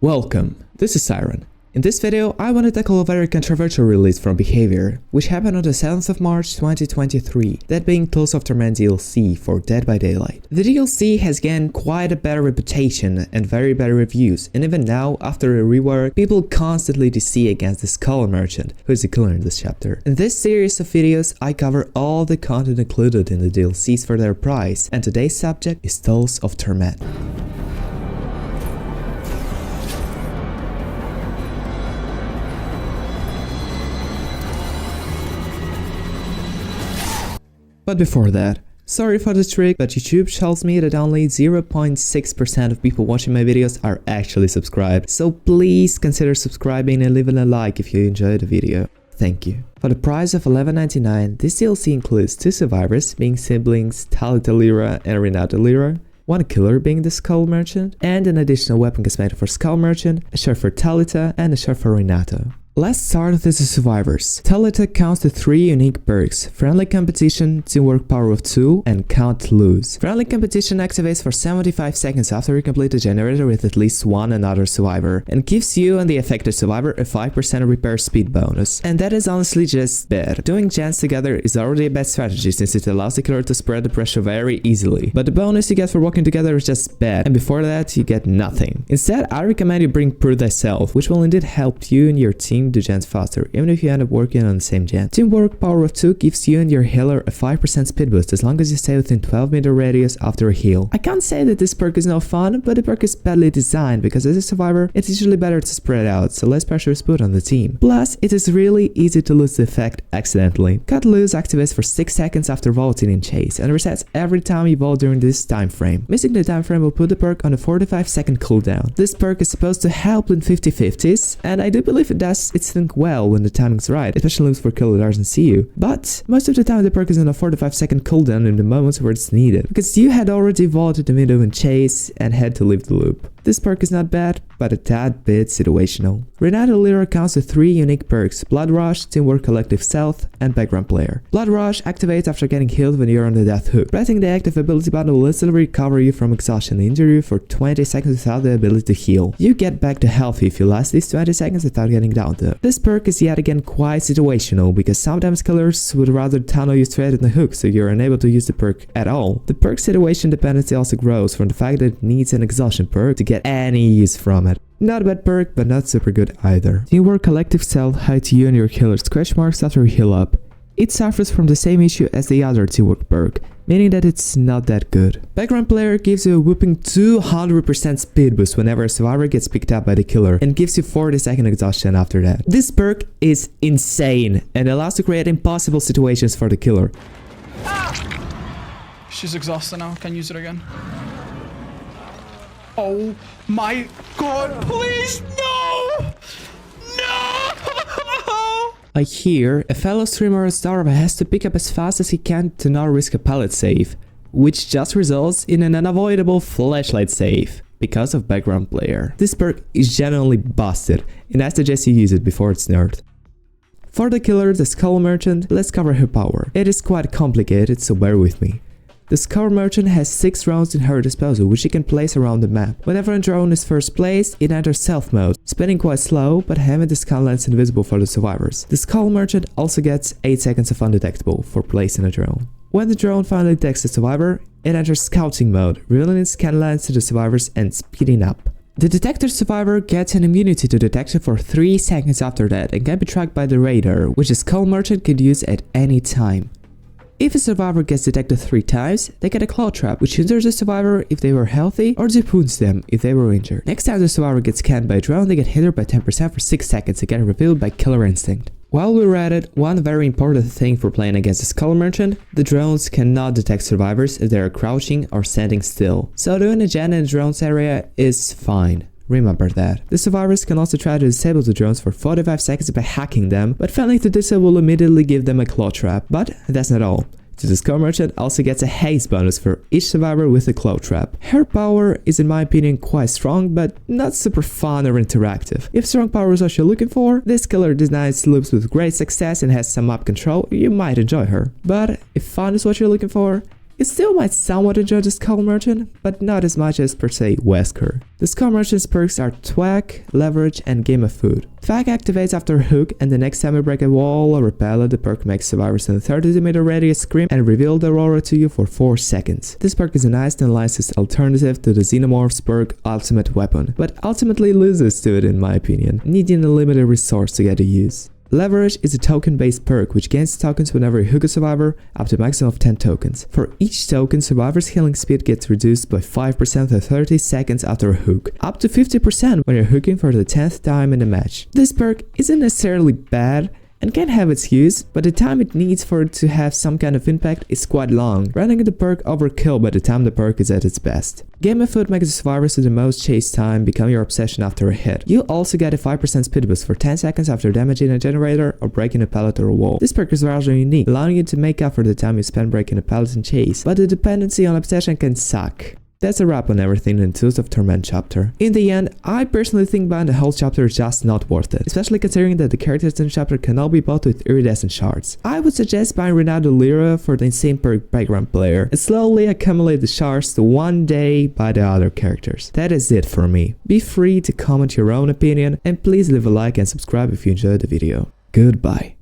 Welcome, this is Siren. In this video, I want to tackle a very controversial release from Behavior, which happened on the 7th of March 2023, that being Tales of Torment DLC for Dead by Daylight. The DLC has gained quite a better reputation and very better reviews, and even now, after a rework, people constantly DC against the Skull Merchant, who is the killer in this chapter. In this series of videos, I cover all the content included in the DLCs for their price, and today's subject is Tales of Torment. But before that, sorry for the trick, but YouTube tells me that only 0.6% of people watching my videos are actually subscribed, so please consider subscribing and leaving a like if you enjoyed the video. Thank you. For the price of $11.99, this DLC includes 2 survivors, being siblings Thalita lyra and Renato lyra, 1 killer being the Skull Merchant, and an additional weapon cosmetic for Skull Merchant, a shirt for Thalita, and a shirt for Renato. Let's start with the survivors. Thalita counts the 3 unique perks: Friendly Competition, Teamwork Power of 2, and Can't Lose. Friendly Competition activates for 75 seconds after you complete the generator with at least one another survivor, and gives you and the affected survivor a 5% repair speed bonus. And that is honestly just bad. Doing gens together is already a bad strategy since it allows the killer to spread the pressure very easily, but the bonus you get for working together is just bad, and before that you get nothing. Instead, I recommend you bring Prove Thyself, which will indeed help you and your team do gens faster, even if you end up working on the same gen. Teamwork Power of 2 gives you and your healer a 5% speed boost as long as you stay within 12-meter radius after a heal. I can't say that this perk is no fun, but the perk is badly designed because as a survivor, it's usually better to spread out, so less pressure is put on the team. Plus, it is really easy to lose the effect accidentally. Cut Loose activates for 6 seconds after vaulting in Chase, and resets every time you vault during this time frame. Missing the time frame will put the perk on a 45-second cooldown. This perk is supposed to help in 50-50s, and I do believe it does its thing well when the timing's right, especially for killer that doesn't see you. But most of the time the perk is on a 45-second cooldown in the moments where it's needed, because you had already vaulted the window in Chase and had to leave the loop. This perk is not bad, but a tad bit situational. Renato lyra counts the 3 unique perks: Blood Rush, Teamwork Collective Stealth, and Background Player. Blood Rush activates after getting healed when you're on the death hook. Pressing the active ability button will instantly recover you from exhaustion and injure you for 20 seconds without the ability to heal. You get back to healthy if you last these 20 seconds without getting down though. This perk is yet again quite situational, because sometimes killers would rather tunnel you straight in the hook so you're unable to use the perk at all. The perk situation dependency also grows from the fact that it needs an exhaustion perk to get any use from it. Not a bad perk, but not super good either. Teamwork Collective Stealth hides you and your killer scratch marks after you heal up. It suffers from the same issue as the other Teamwork perk, meaning that it's not that good. Background Player gives you a whooping 200% speed boost whenever a survivor gets picked up by the killer, and gives you 40-second exhaustion after that. This perk is insane and allows to create impossible situations for the killer. She's exhausted now. Can use it again. Oh my god, please, no! No! I hear a fellow streamer or star has to pick up as fast as he can to not risk a pallet save, which just results in an unavoidable flashlight save because of Background Player. This perk is genuinely busted, and I suggest you use it before it's nerfed. For the killer, the Skull Merchant, let's cover her power. It is quite complicated, so bear with me. The Skull Merchant has 6 drones in her disposal, which she can place around the map. Whenever a drone is first placed, it enters stealth mode, spinning quite slow, but having the skull lens invisible for the survivors. The Skull Merchant also gets 8 seconds of undetectable for placing a drone. When the drone finally detects the survivor, it enters scouting mode, revealing its scan lens to the survivors and speeding up. The detected survivor gets an immunity to detection for 3 seconds after that and can be tracked by the radar, which the Skull Merchant can use at any time. If a survivor gets detected 3 times, they get a claw trap, which hinders the survivor if they were healthy, or wounds them if they were injured. Next time the survivor gets scanned by a drone, they get hindered by 10% for 6 seconds, again revealed by Killer Instinct. While we're at it, one very important thing for playing against the Skull Merchant: the drones cannot detect survivors if they are crouching or standing still, so doing a gen in the drones area is fine. Remember that. The survivors can also try to disable the drones for 45 seconds by hacking them, but failing to do so will immediately give them a claw trap. But that's not all. The Skull Merchant also gets a haste bonus for each survivor with a claw trap. Her power is in my opinion quite strong, but not super fun or interactive. If strong power is what you're looking for, this killer designs loops with great success and has some map control, you might enjoy her. But if fun is what you're looking for, You still might somewhat enjoy the Skull Merchant, but not as much as per se Wesker. The Skull Merchant's perks are Thwack, Leverage, and Game of Food. Thwack activates after a hook, and the next time you break a wall or repel it, the perk makes survivors in a 30-meter radius scream and reveal the aurora to you for 4 seconds. This perk is a nice and licensed alternative to the Xenomorph's perk Ultimate Weapon, but ultimately loses to it in my opinion, needing a limited resource to get to use. Leverage is a token-based perk which gains tokens whenever you hook a survivor, up to a maximum of 10 tokens. For each token, survivor's healing speed gets reduced by 5% for 30 seconds after a hook, up to 50% when you're hooking for the 10th time in a match. This perk isn't necessarily bad and can have its use, but the time it needs for it to have some kind of impact is quite long, running the perk overkill by the time the perk is at its best. Game of Food makes the survivors with the most chase time become your obsession after a hit. You also get a 5% speed boost for 10 seconds after damaging a generator or breaking a pallet or a wall. This perk is rather unique, allowing you to make up for the time you spend breaking a pallet in chase, but the dependency on obsession can suck. That's a wrap on everything in the Tools of Torment chapter. In the end, I personally think buying the whole chapter is just not worth it, especially considering that the characters in the chapter can all be bought with iridescent shards. I would suggest buying Renato lyra for the insane perk background player, and slowly accumulate the shards to one day buy the other characters. That is it for me. Be free to comment your own opinion, and please leave a like and subscribe if you enjoyed the video. Goodbye.